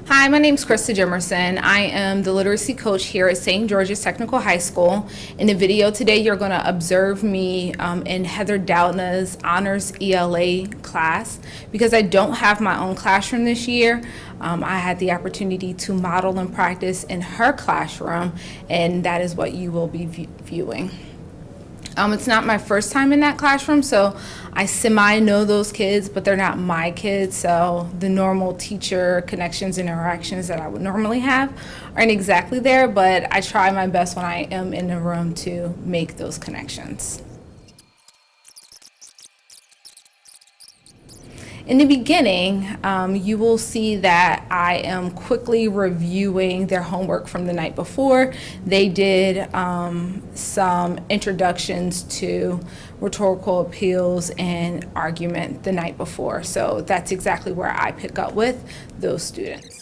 Hi, my name is Krista Jimerson. I am the literacy coach here at St. George's Technical High School. In the video today, you're going to observe me in Heather Doudna's Honors ELA class. Because I don't have my own classroom this year, I had the opportunity to model and practice in her classroom, and that is what you will be viewing. It's not my first time in that classroom, so I semi-know those kids, but they're not my kids, so the normal teacher connections and interactions that I would normally have aren't exactly there, but I try my best when I am in the room to make those connections. In the beginning, you will see that I am quickly reviewing their homework from the night before. They did some introductions to rhetorical appeals and argument the night before. So that's exactly where I pick up with those students.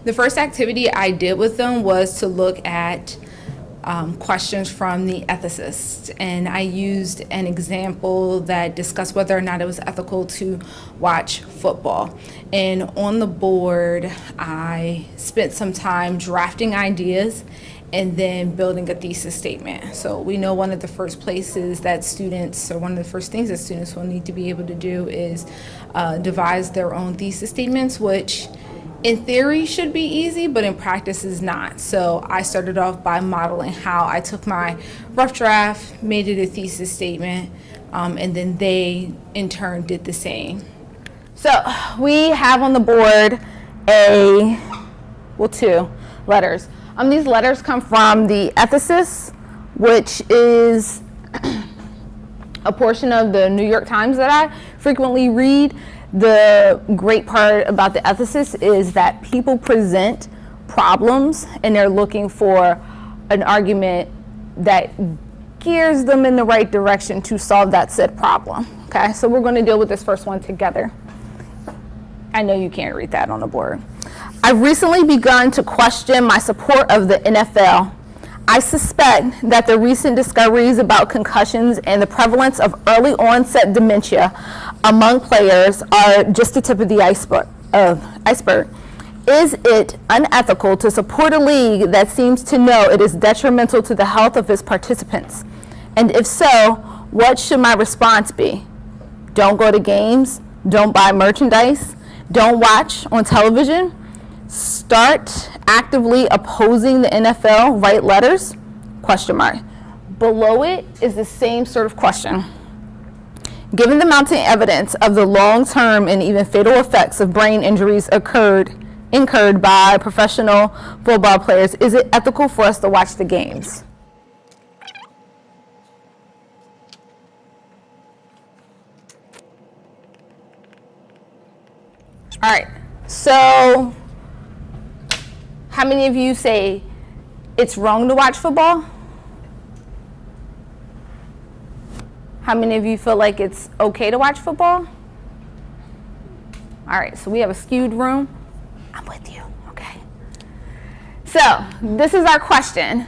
The first activity I did with them was to look at questions from the ethicists, and I used an example that discussed whether or not it was ethical to watch football. And on the board, I spent some time drafting ideas and then building a thesis statement. So we know one of the first places that students, or one of the first things that students will need to be able to do is devise their own thesis statements, which in theory should be easy, but in practice is not. So I started off by modeling how I took my rough draft, made it a thesis statement, and then they in turn did the same. So we have on the board two letters. These letters come from the ethicists, which is a portion of the New York Times that I frequently read. The great part about the ethicists is that people present problems and they're looking for an argument that gears them in the right direction to solve that said problem. Okay, so we're going to deal with this first one together. I know you can't read that on the board. I've recently begun to question my support of the NFL. I suspect that the recent discoveries about concussions and the prevalence of early onset dementia among players are just the tip of the iceberg. Is it unethical to support a league that seems to know it is detrimental to the health of its participants? And if so, what should my response be? Don't go to games, don't buy merchandise, don't watch on television, start actively opposing the NFL, write letters? Question mark. Below it is the same sort of question. Given the mounting evidence of the long-term and even fatal effects of brain injuries incurred by professional football players, is it ethical for us to watch the games? All right, so how many of you say it's wrong to watch football? How many of you feel like it's okay to watch football? All right, so we have a skewed room. I'm with you, okay? So this is our question.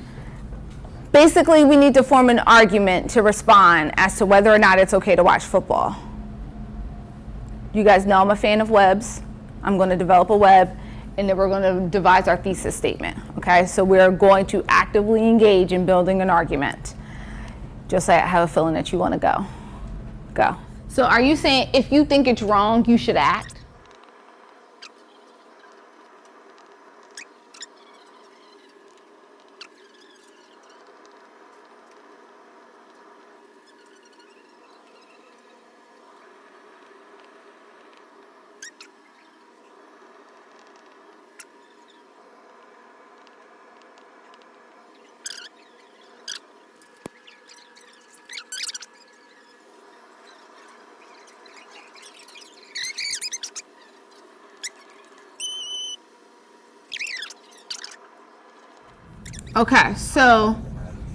Basically, we need to form an argument to respond as to whether or not it's okay to watch football. You guys know I'm a fan of webs. I'm going to develop a web, and then we're going to devise our thesis statement, okay? So we're going to actively engage in building an argument. Just say I have a feeling that you want to go. Go. So are you saying if you think it's wrong, you should act? Okay, so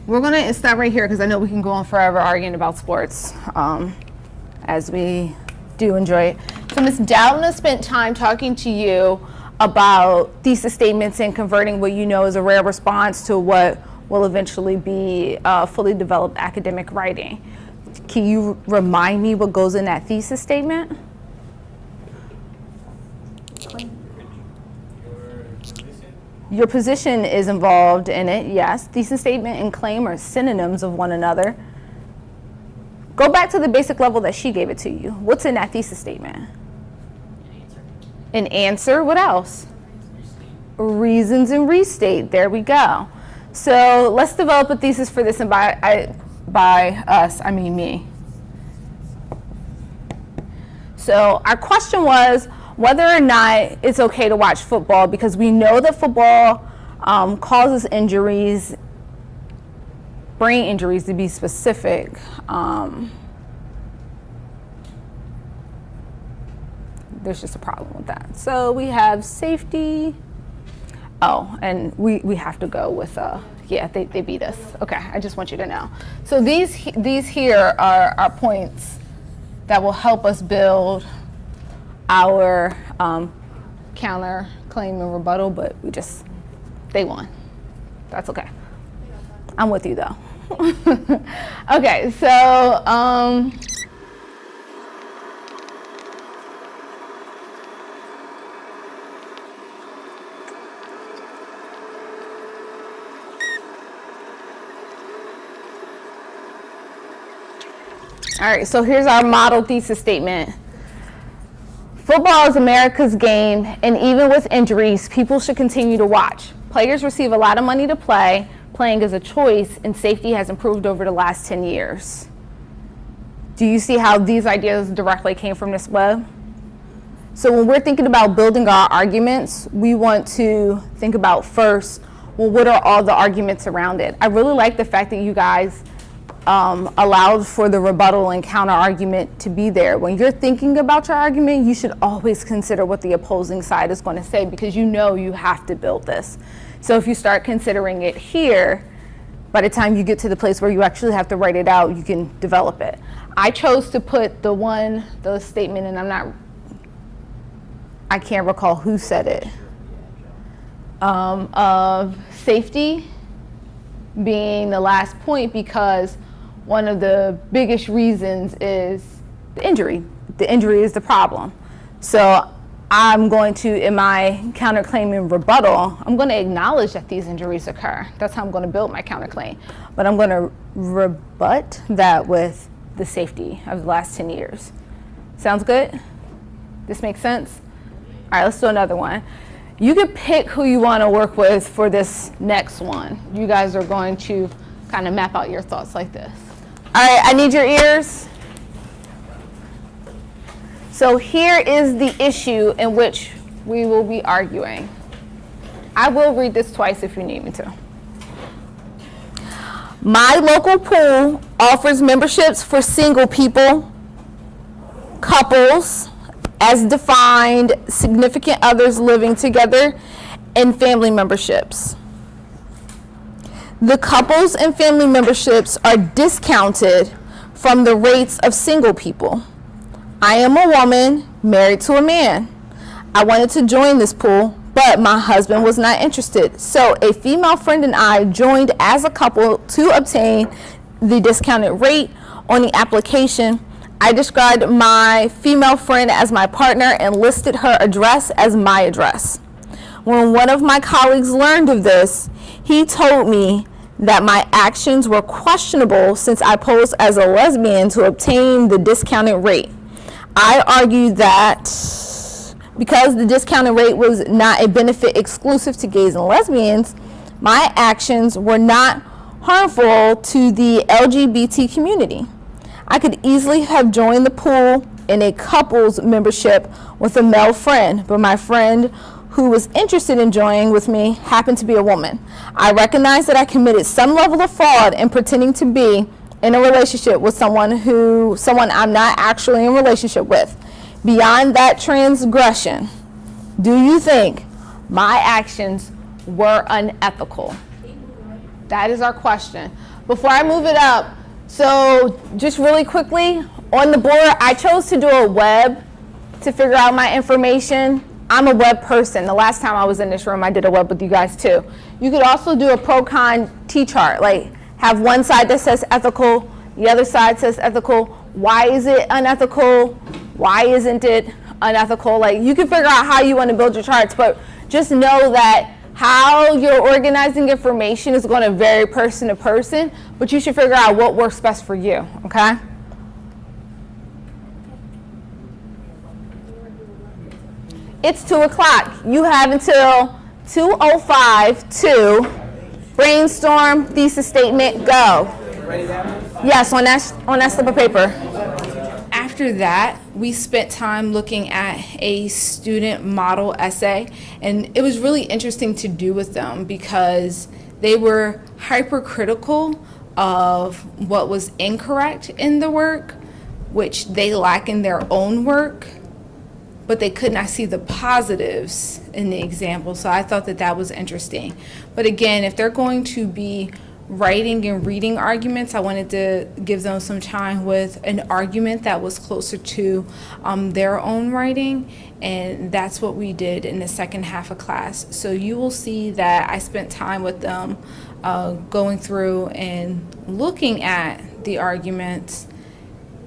we're gonna stop right here because I know we can go on forever arguing about sports, as we do enjoy it. So Ms. Doudna spent time talking to you about thesis statements and converting what you know is a rare response to what will eventually be fully developed academic writing. Can you remind me what goes in that thesis statement? Your position is involved in it, yes. Thesis statement and claim are synonyms of one another. Go back to the basic level that she gave it to you. What's in that thesis statement? An answer. What else? Reasons and restate. There we go. So let's develop a thesis for this, and by us, I mean me. So our question was whether or not it's okay to watch football, because we know that football causes injuries, brain injuries to be specific. There's just a problem with that. So we have safety. Oh, and we have to go with, yeah, they beat us. Okay, I just want you to know. So these here are our points that will help us build our counter claim and rebuttal, but they won. That's okay. I'm with you though. Okay, so all right, so here's our model thesis statement. Football is America's game, and even with injuries, people should continue to watch. Players receive a lot of money to play. Playing is a choice, and safety has improved over the last 10 years. Do you see how these ideas directly came from this web? So when we're thinking about building our arguments, we want to think about first, well, what are all the arguments around it? I really like the fact that you guys allowed for the rebuttal and counter argument to be there. When you're thinking about your argument, you should always consider what the opposing side is going to say, because you know you have to build this. So if you start considering it here, by the time you get to the place where you actually have to write it out, you can develop it. I chose to put the statement, and I can't recall who said it, of safety being the last point, because one of the biggest reasons is the injury. The injury is the problem. So I'm going to, in my counterclaim and rebuttal, I'm going to acknowledge that these injuries occur. That's how I'm going to build my counterclaim. But I'm going to rebut that with the safety of the last 10 years. Sounds good? This makes sense? All right, let's do another one. You can pick who you want to work with for this next one. You guys are going to kind of map out your thoughts like this. All right, I need your ears. So here is the issue in which we will be arguing. I will read this twice if you need me to. My local pool offers memberships for single people, couples, as defined, significant others living together, and family memberships. The couples and family memberships are discounted from the rates of single people. I am a woman married to a man. I wanted to join this pool, but my husband was not interested. So a female friend and I joined as a couple to obtain the discounted rate on the application. I described my female friend as my partner and listed her address as my address. When one of my colleagues learned of this, he told me that my actions were questionable since I posed as a lesbian to obtain the discounted rate. I argued that because the discounted rate was not a benefit exclusive to gays and lesbians, my actions were not harmful to the LGBT community. I could easily have joined the pool in a couples membership with a male friend, but my friend who was interested in joining with me happened to be a woman. I recognize that I committed some level of fraud in pretending to be in a relationship with someone I'm not actually in a relationship with. Beyond that transgression, do you think my actions were unethical? That is our question. Before I move it up, so just really quickly, on the board, I chose to do a web to figure out my information. I'm a web person. The last time I was in this room, I did a web with you guys too. You could also do a pro-con T-chart, like have one side that says ethical, the other side says ethical. Why is it unethical? Why isn't it unethical? Like, you can figure out how you want to build your charts, but just know that how you're organizing information is going to vary person to person, but you should figure out what works best for you, okay? It's 2 o'clock. You have until 2:05 to brainstorm, thesis statement, go. Yes, on that slip of paper. After that, we spent time looking at a student model essay, and it was really interesting to do with them because they were hypercritical of what was incorrect in the work, which they lack in their own work, but they could not see the positives in the example. So I thought that that was interesting. But again, if they're going to be writing and reading arguments, I wanted to give them some time with an argument that was closer to their own writing, and that's what we did in the second half of class. So you will see that I spent time with them going through and looking at the arguments,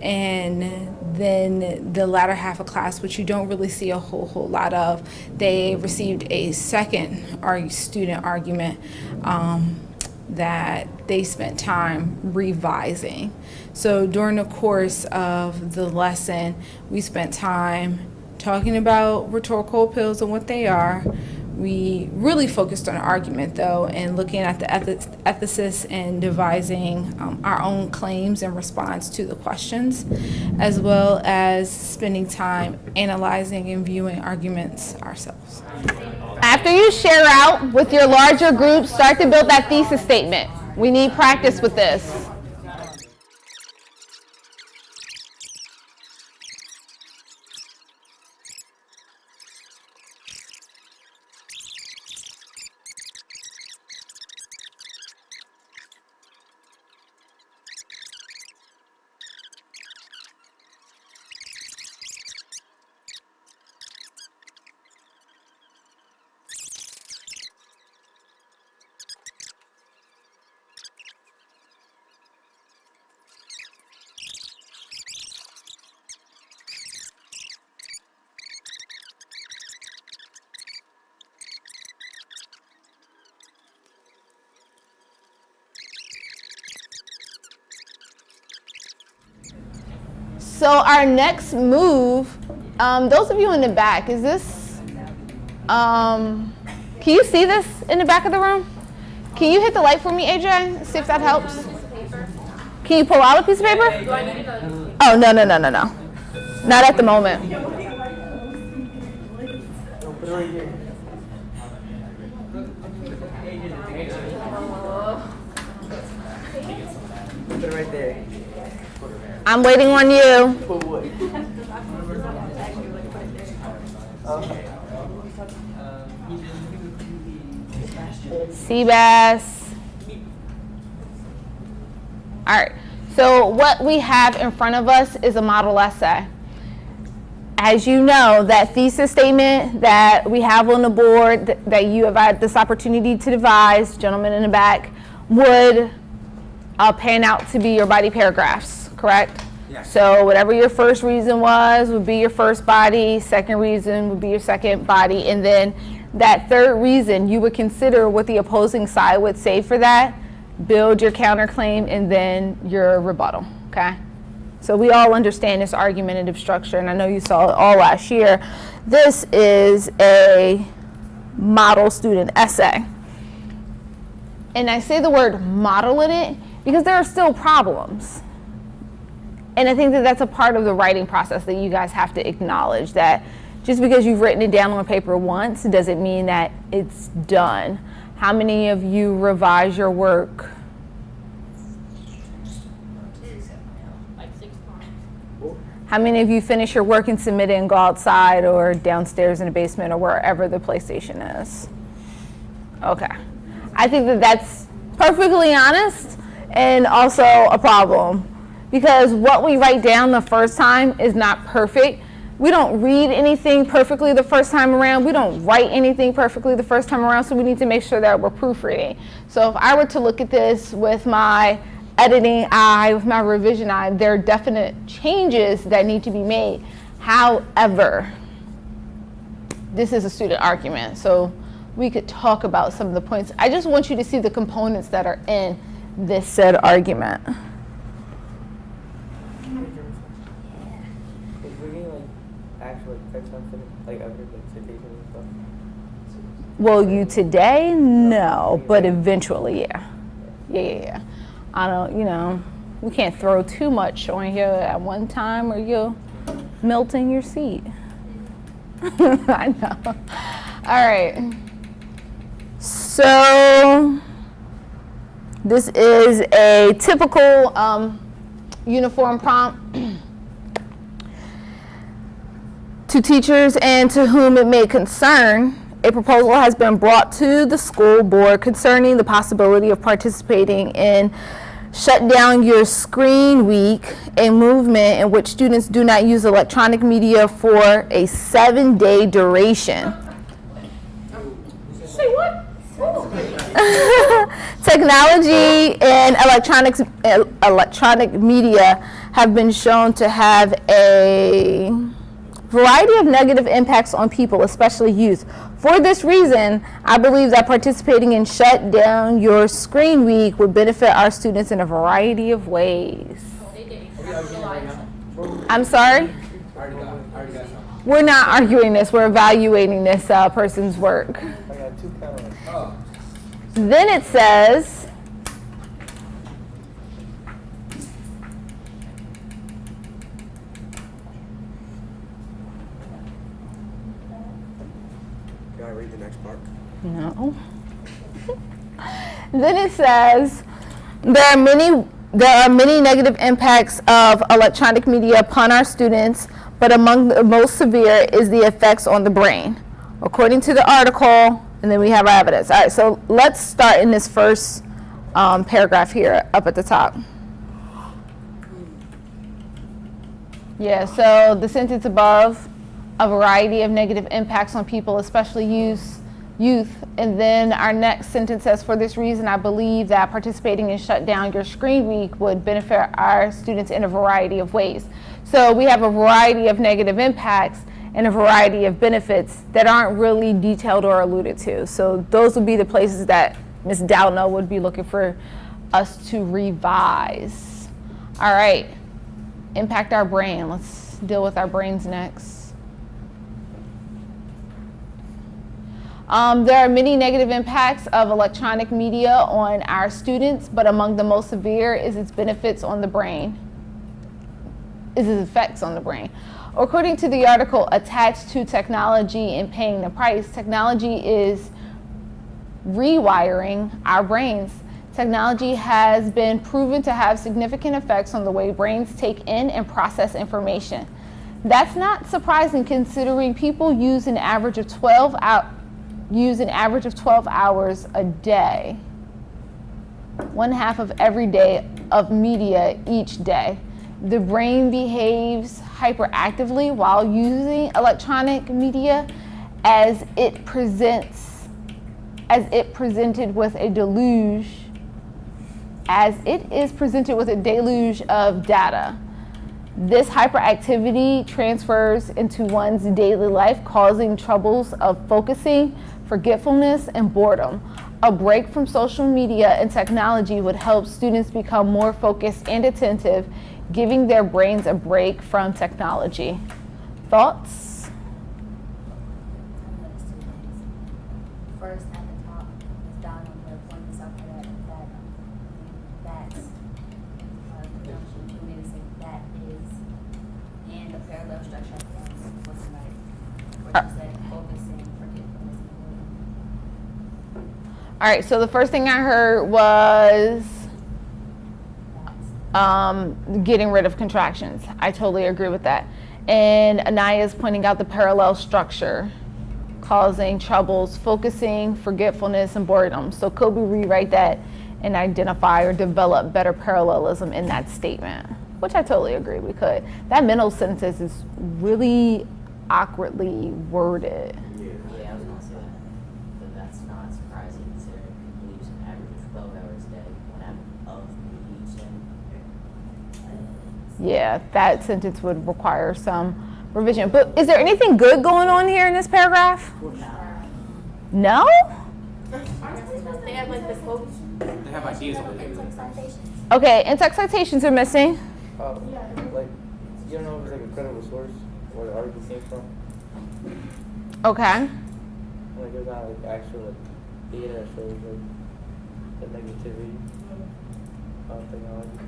and then the latter half of class, which you don't really see a whole lot of, they received a second student argument that they spent time revising. So during the course of the lesson, we spent time talking about rhetorical appeals and what they are. We really focused on argument though, and looking at the ethicists and devising our own claims in response to the questions, as well as spending time analyzing and viewing arguments ourselves. After you share out with your larger group, start to build that thesis statement. We need practice with this. So our next move, those of you in the back, is this, can you see this in the back of the room? Can you hit the light for me, AJ? See if that helps. Can you pull out a piece of paper? Oh, no. Not at the moment. Put it right there. I'm waiting on you. Seabass. All right, so what we have in front of us is a model essay. As you know, that thesis statement that we have on the board that you have had this opportunity to devise, gentlemen in the back, would pan out to be your body paragraphs, correct? So whatever your first reason was would be your first body, second reason would be your second body, and then that third reason you would consider what the opposing side would say for that, build your counterclaim, and then your rebuttal, okay? So we all understand this argumentative structure, and I know you saw it all last year. This is a model student essay. And I say the word model in it because there are still problems. And I think that that's a part of the writing process that you guys have to acknowledge, that just because you've written it down on paper once doesn't mean that it's done. How many of you revise your work? Like 6 times. How many of you finish your work and submit it and go outside or downstairs in the basement or wherever the PlayStation is? Okay. I think that that's perfectly honest and also a problem, because what we write down the first time is not perfect. We don't read anything perfectly the first time around. We don't write anything perfectly the first time around, so we need to make sure that we're proofreading. So if I were to look at this with my editing eye, with my revision eye, there are definite changes that need to be made. However, this is a student argument, so we could talk about some of the points. I just want you to see the components that are in this said argument. Will you today? No, but eventually, yeah. Yeah. I don't, we can't throw too much on here at one time or you'll melt in your seat. I know. All right. So this is a typical uniform prompt. To teachers and to whom it may concern, a proposal has been brought to the school board concerning the possibility of participating in Shut Down Your Screen Week, a movement in which students do not use electronic media for a 7-day duration. Say what? Technology and electronic media have been shown to have a variety of negative impacts on people, especially youth. For this reason, I believe that participating in Shut Down Your Screen Week would benefit our students in a variety of ways. I'm sorry? We're not arguing this. We're evaluating this person's work. Then it says, Can I read the next part? no. Then it says, there are many negative impacts of electronic media upon our students, but among the most severe is the effects on the brain, according to the article, and then we have our evidence. All right, so let's start in this first paragraph here up at the top. Yeah, so the sentence above, a variety of negative impacts on people, especially youth. And then our next sentence says, for this reason, I believe that participating in Shut Down Your Screen Week would benefit our students in a variety of ways. So we have a variety of negative impacts and a variety of benefits that aren't really detailed or alluded to. So those would be the places that Ms. Doudna would be looking for us to revise. All right, impact our brain. Let's deal with our brains next. There are many negative impacts of electronic media on our students, but among the most severe is its effects on the brain. According to the article, attached to technology and paying the price, technology is rewiring our brains. Technology has been proven to have significant effects on the way brains take in and process information. That's not surprising, considering people use an average of 12 hours a day, 1/2 of every day of media each day. The brain behaves hyperactively while using electronic media as it presented with a deluge of data. This hyperactivity transfers into one's daily life, causing troubles of focusing, forgetfulness, and boredom. A break from social media and technology would help students become more focused and attentive, giving their brains a break from technology. Thoughts? First, at the top, it's down on the point that's up there, that is, and the parallel structure at the end, what's right? What you said, focusing, forgetfulness, and boredom. All right, so the first thing I heard was getting rid of contractions. I totally agree with that. And Anaya is pointing out the parallel structure, causing troubles focusing, forgetfulness, and boredom. So could we rewrite that and identify or develop better parallelism in that statement? Which I totally agree we could. That mental sentence is really awkwardly worded. Yeah, I was gonna say that, but that's not surprising considering people use an average of 12 hours a day, 1 hour of each day. Yeah, that sentence would require some revision. But is there anything good going on here in this paragraph? No? They have like this quote. They have ideas over there. Okay, in-text citations are missing. Like, you don't know if it's like a credible source where the article came from? Okay. Like, there's not like actual like, data that shows like the negativity of technology.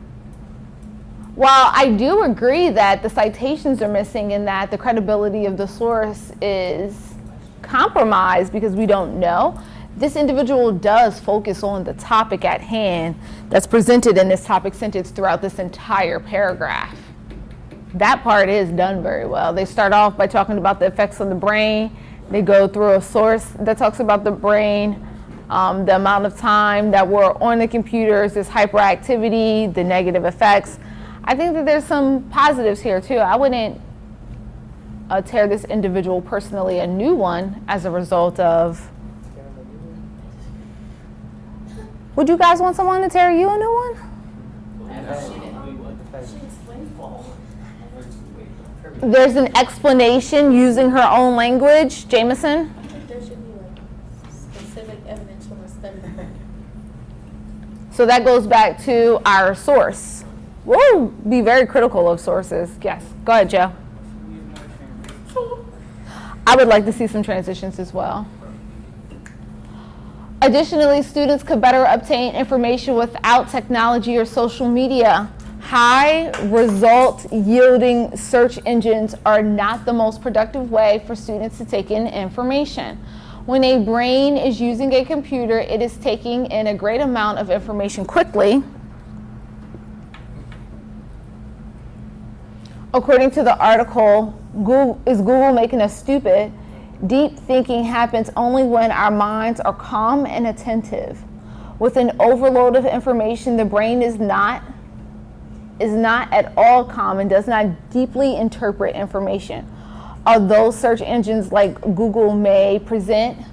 While I do agree that the citations are missing and that the credibility of the source is compromised because we don't know, this individual does focus on the topic at hand that's presented in this topic sentence throughout this entire paragraph. That part is done very well. They start off by talking about the effects on the brain. They go through a source that talks about the brain, the amount of time that we're on the computers, this hyperactivity, the negative effects. I think that there's some positives here too. I wouldn't tear this individual personally a new one as a result of. Would you guys want someone to tear you a new one? There's an explanation using her own language. Jameson? I think there should be like specific evidence from a study. So that goes back to our source. We'll be very critical of sources. Yes. Go ahead, Joe. I would like to see some transitions as well. Additionally, students could better obtain information without technology or social media. High result yielding search engines are not the most productive way for students to take in information. When a brain is using a computer, it is taking in a great amount of information quickly. According to the article, Is Google Making Us Stupid? Deep thinking happens only when our minds are calm and attentive. With an overload of information, the brain is not at all calm and does not deeply interpret information. Although search engines like Google may present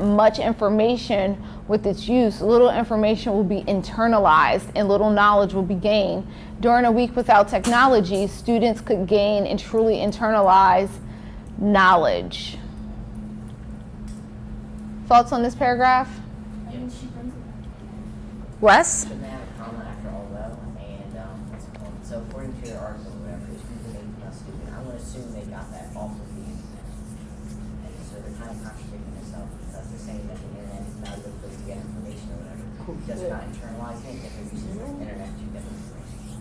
much information with its use, little information will be internalized and little knowledge will be gained. During a week without technology, students could gain and truly internalize knowledge. Thoughts on this paragraph? Wes? Shouldn't they have a comma after all though? And so according to your article, whatever, it's people making us stupid. I'm gonna assume they got that off of the internet. And so they're kind of contradicting themselves because they're saying that the internet is not a good place to get information or whatever. Just not internalizing it, they're using the internet to get information.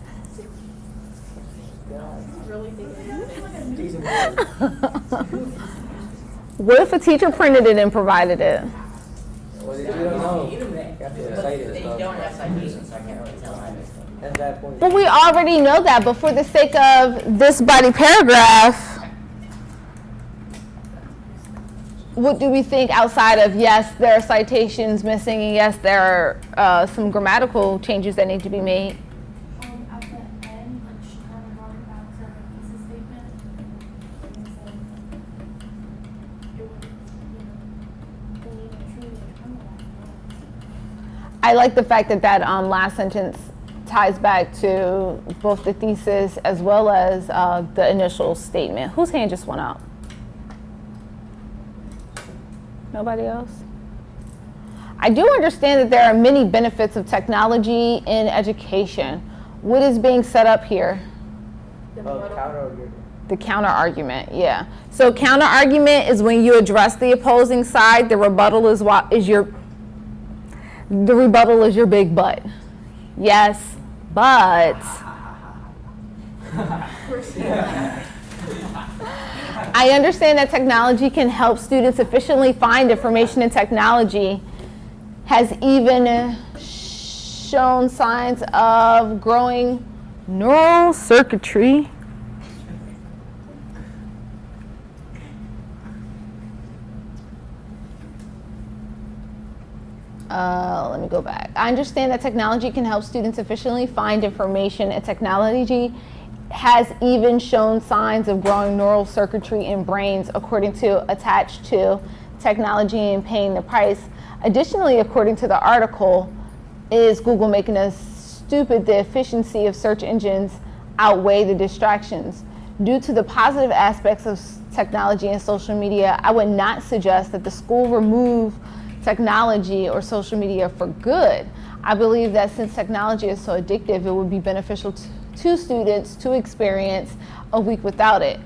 Really What if a teacher printed it and provided it? Well, you don't know. You have to cite it. They don't have citations, so I can't really tell either. At that point. But we already know that, but for the sake of this body paragraph, what do we think outside of, yes, there are citations missing, and yes, there are some grammatical changes that need to be made? At the end, like she kind of brought it back to her thesis statement, and said it would, they need to truly internalize I like the fact that last sentence ties back to both the thesis as well as the initial statement. Whose hand just went up? Nobody else? I do understand that there are many benefits of technology in education. What is being set up here? Counter argument. The counter argument, yeah. So counter argument is when you address the opposing side. The rebuttal is your big but. Yes, but. I understand that technology can help students efficiently find information, and technology has even shown signs of growing neural circuitry. Let me go back. I understand that technology can help students efficiently find information, and technology has even shown signs of growing neural circuitry in brains, according to attached to technology and paying the price. Additionally, according to the article, is Google making us stupid? The efficiency of search engines outweigh the distractions. Due to the positive aspects of technology and social media, I would not suggest that the school remove technology or social media for good. I believe that since technology is so addictive, it would be beneficial to students to experience a week without it.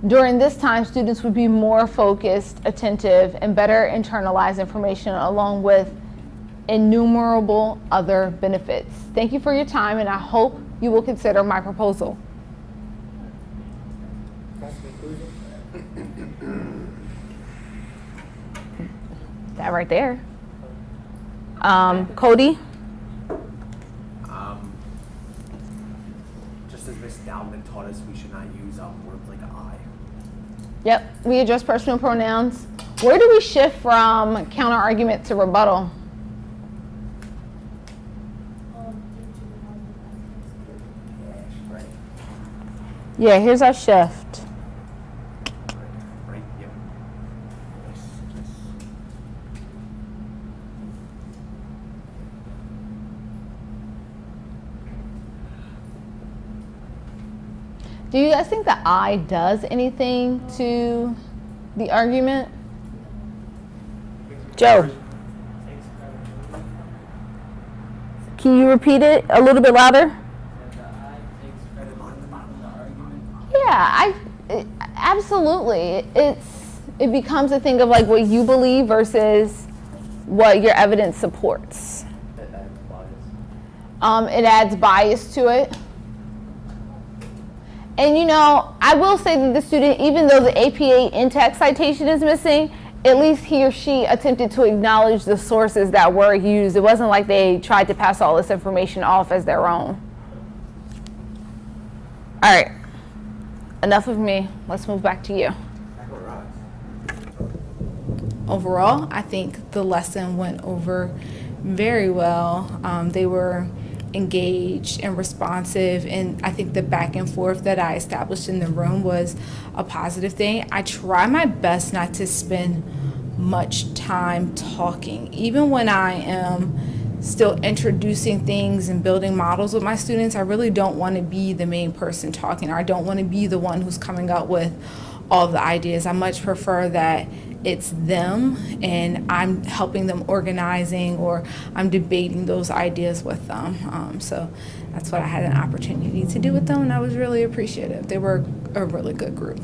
During this time, students would be more focused, attentive, and better internalize information, along with innumerable other benefits. Thank you for your time, and I hope you will consider my proposal. That's the conclusion. That right there. Cody? Just as Ms. Dowman taught us, we should not use words like I. Yep, we address personal pronouns. Where do we shift from counter argument to rebuttal? Right. Yeah, here's our shift. Right. Yep. Do you guys think that I does anything to the argument? Joe, can you repeat it a little bit louder? Yeah, absolutely. It becomes a thing of like what you believe versus what your evidence supports. That adds bias. It adds bias to it. And you know, I will say that the student, even though the APA in-text citation is missing, at least he or she attempted to acknowledge the sources that were used. It wasn't like they tried to pass all this information off as their own. All right, enough of me. Let's move back to you. Overall, I think the lesson went over very well. They were engaged and responsive, and I think the back and forth that I established in the room was a positive thing. I try my best not to spend much time talking, even when I am still introducing things and building models with my students. I really don't want to be the main person talking, or I don't want to be the one who's coming up with all the ideas. I much prefer that it's them and I'm helping them organizing, or I'm debating those ideas with them. So that's what I had an opportunity to do with them, and I was really appreciative. They were a really good group.